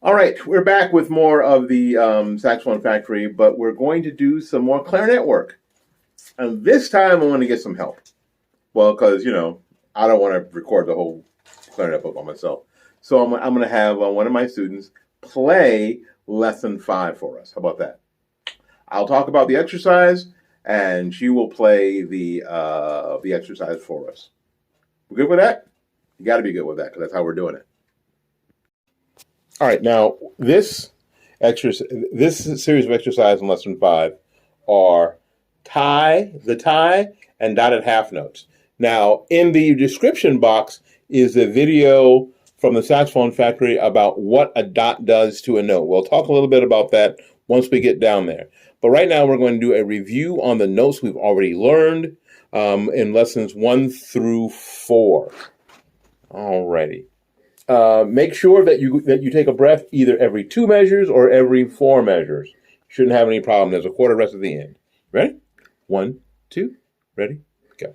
All right, we're back with more of the Saxophone Factory, but we're going to do some more clarinet work. And this time I want to get some help. Well, because, I don't want to record the whole clarinet book by myself. So I'm going to have one of my students play lesson 5 for us. How about that? I'll talk about the exercise, and she will play the exercise for us. We good with that? You got to be good with that, because that's how we're doing it. All right, now this series of exercises in lesson 5 are the tie, and dotted half notes. Now, in the description box is a video from the Saxophone Factory about what a dot does to a note. We'll talk a little bit about that once we get down there. But right now, we're going to do a review on the notes we've already learned in lessons 1 through 4. Alrighty. Make sure that you take a breath either every 2 measures or every 4 measures. Shouldn't have any problem. There's a quarter rest at the end. Ready? 1, 2, ready, go.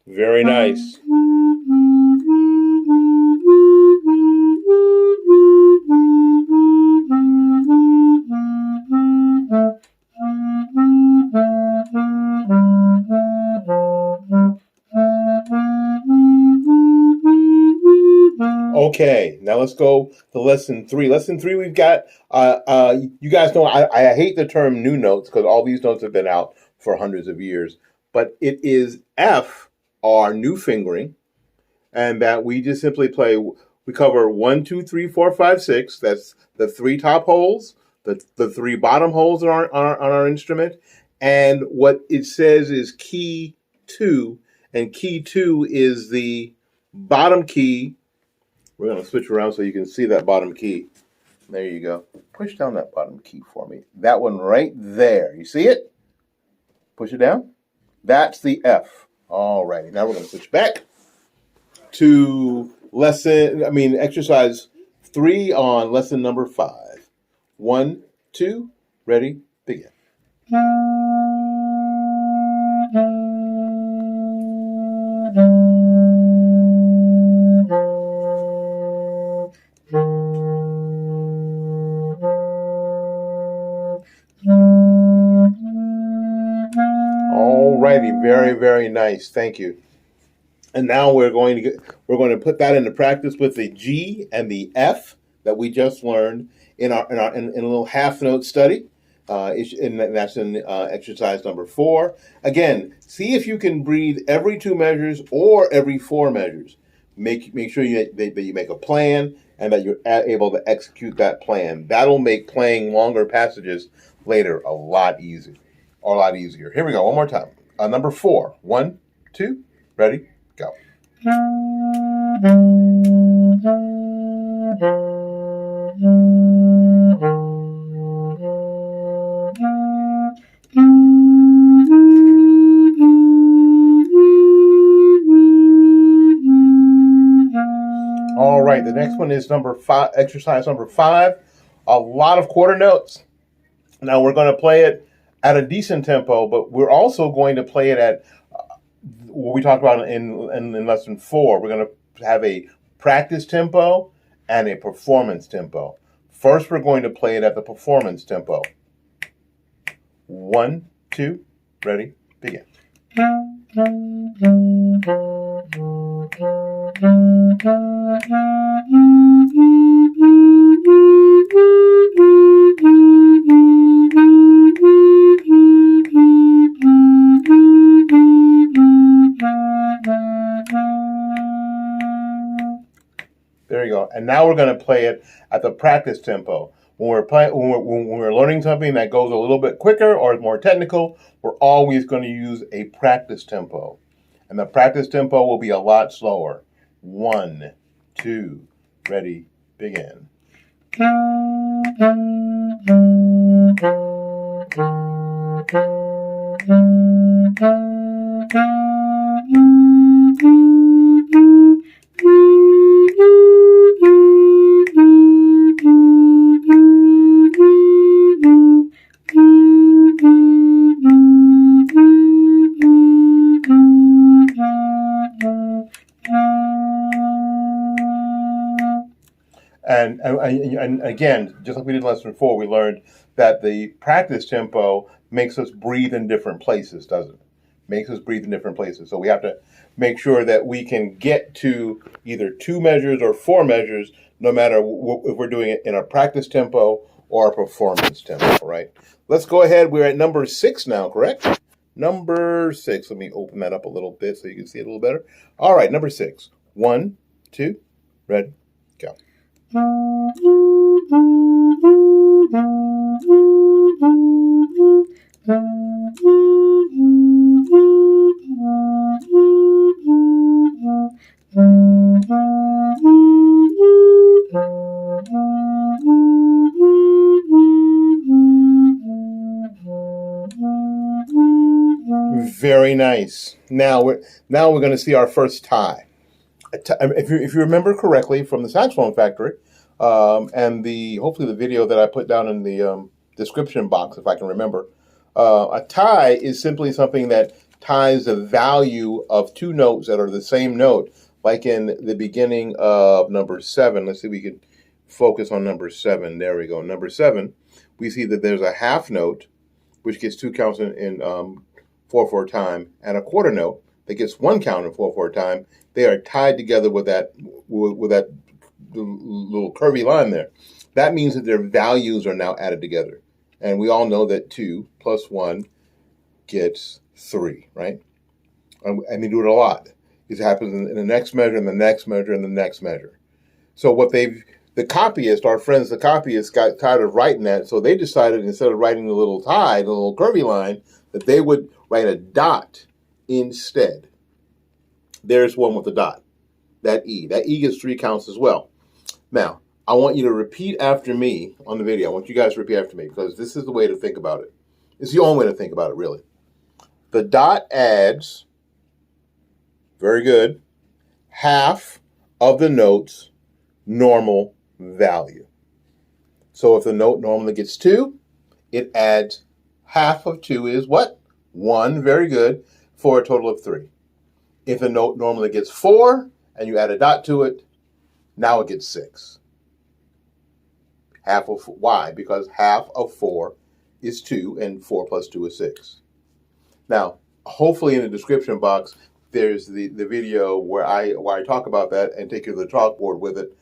Very nice. Okay, now let's go to lesson 3. Lesson 3, we've got, you guys know I hate the term new notes because all these notes have been out for hundreds of years, but it is F, our new fingering, and that we just simply play, we cover 1, 2, 3, 4, 5, 6. That's the 3 top holes, the 3 bottom holes on our instrument, and what it says is key 2, and key 2 is the bottom key. We're going to switch around so you can see that bottom key. There you go. Push down that bottom key for me. That one right there. You see it? Push it down. That's the F. All righty. Now we're going to switch back to exercise 3 on lesson number 5. 1, 2, ready, begin. Alrighty, very, very nice. Thank you. And now we're going to put that into practice with the G and the F that we just learned in a little half note study. And that's in exercise number 4. Again, see if you can breathe every 2 measures or every 4 measures. Make sure that you make a plan and that you're able to execute that plan. That'll make playing longer passages later a lot easier. Here we go, one more time. Number 4. 1, 2, ready, go. All right, the next one is number 5, exercise number 5. A lot of quarter notes. Now we're going to play it at a decent tempo, but we're also going to play it at what we talked about in lesson 4. We're going to have a practice tempo and a performance tempo. First, we're going to play it at the performance tempo. 1, 2, ready, begin. There you go. And now we're going to play it at the practice tempo. When we're learning something that goes a little bit quicker or more technical, we're always going to use a practice tempo. And the practice tempo will be a lot slower. 1, 2, ready, begin. And again, just like we did in lesson 4, we learned that the practice tempo makes us breathe in different places, doesn't it? Makes us breathe in different places. So we have to make sure that we can get to either 2 measures or 4 measures, no matter if we're doing it in a practice tempo or a performance tempo, right? Let's go ahead. We're at number 6 now, correct? Number 6. Let me open that up a little bit so you can see it a little better. All right, number 6. 1, 2, ready, go. Very nice. Now we're going to see our first tie. If you remember correctly from the Saxophone Factory, and hopefully the video that I put down in the description box, if I can remember, a tie is simply something that ties the value of 2 notes that are the same note, like in the beginning of number 7. Let's see if we can focus on number 7. There we go. Number 7, we see that there's a half note, which gets 2 counts in 4/4 time, and a quarter note that gets 1 count in 4/4 time. They are tied together with that little curvy line there. That means that their values are now added together. And we all know that 2 plus 1 gets 3, right? And they do it a lot. It happens in the next measure, and the next measure, and the next measure. So the copyists, our friends, the copyists got tired of writing that, so they decided instead of writing the little tie, the little curvy line, that they would write a dot instead. There's one with a dot, that E. That E gets 3 counts as well. Now, I want you to repeat after me on the video. I want you guys to repeat after me because this is the way to think about it. It's the only way to think about it, really. The dot adds, very good, half of the note's normal value. So if the note normally gets 2, it adds half of 2 is what? 1, very good, for a total of 3. If a note normally gets 4 and you add a dot to it, now it gets 6. Half of why? Because half of 4 is 2 and 4 plus 2 is 6. Now, hopefully in the description box, there's the video where I talk about that and take you to the chalkboard with it,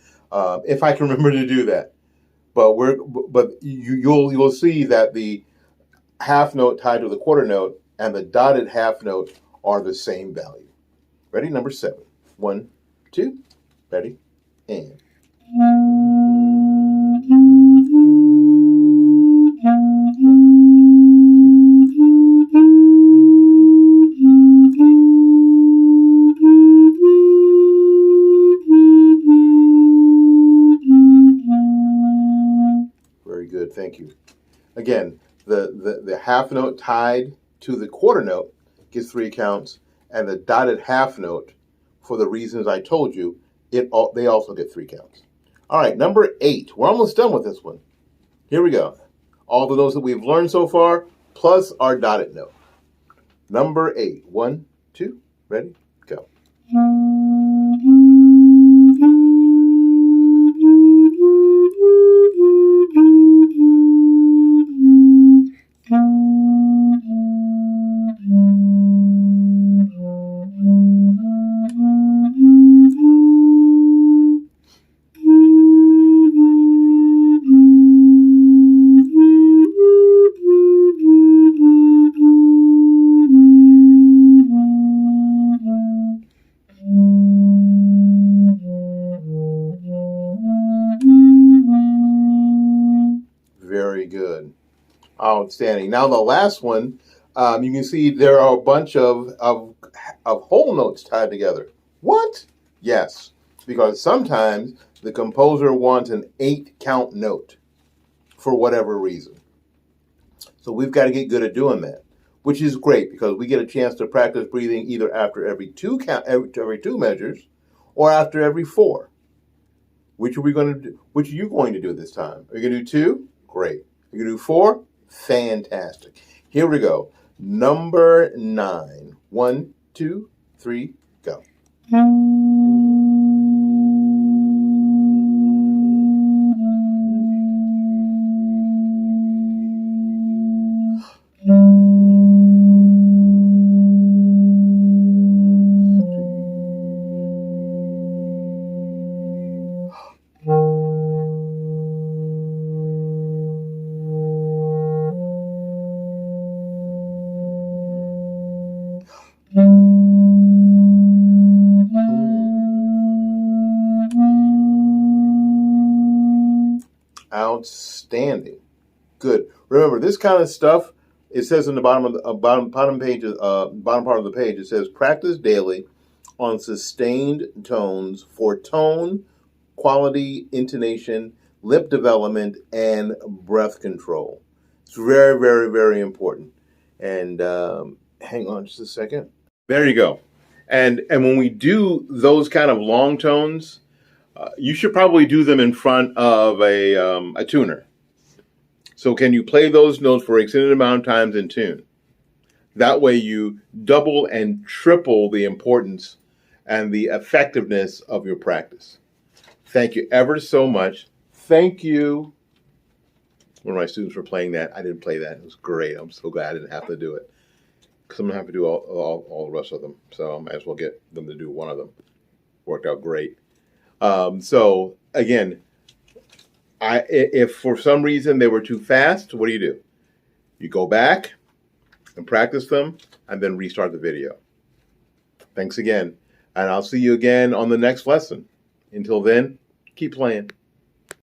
if I can remember to do that. But you'll see that the half note tied to the quarter note and the dotted half note are the same value. Ready? Number 7. 1, 2, ready, and. Very good, thank you. Again, the half note tied to the quarter note gets 3 counts, and the dotted half note, for the reasons I told you, they also get 3 counts. All right, number 8. We're almost done with this one. Here we go. All the notes that we've learned so far, plus our dotted note. Number 8. 1, 2, ready, go. Very good. Outstanding. Now the last one, you can see there are a bunch of whole notes tied together. What? Yes, because sometimes the composer wants an 8-count note for whatever reason. So we've got to get good at doing that, which is great because we get a chance to practice breathing either after every 2 measures or after every 4. Which are we going to do? Which are you going to do this time? Are you going to do 2? Great. Are you going to do 4? Fantastic. Here we go. Number 9. 1, 2, 3, go. Outstanding. Good. Remember, this kind of stuff, it says in the bottom of the bottom part of the page, it says practice daily on sustained tones for tone, quality, intonation, lip development, and breath control. It's very, very, very important. And hang on just a second. There you go. And when we do those kind of long tones, you should probably do them in front of a tuner. So can you play those notes for an extended amount of times in tune? That way you double and triple the importance and the effectiveness of your practice. Thank you ever so much. Thank you. One of my students were playing that. I didn't play that. It was great. I'm so glad I didn't have to do it, because I'm going to have to do all the rest of them. So I might as well get them to do one of them. Worked out great. So again, if for some reason they were too fast, what do? You go back and practice them and then restart the video. Thanks again. And I'll see you again on the next lesson. Until then, keep playing.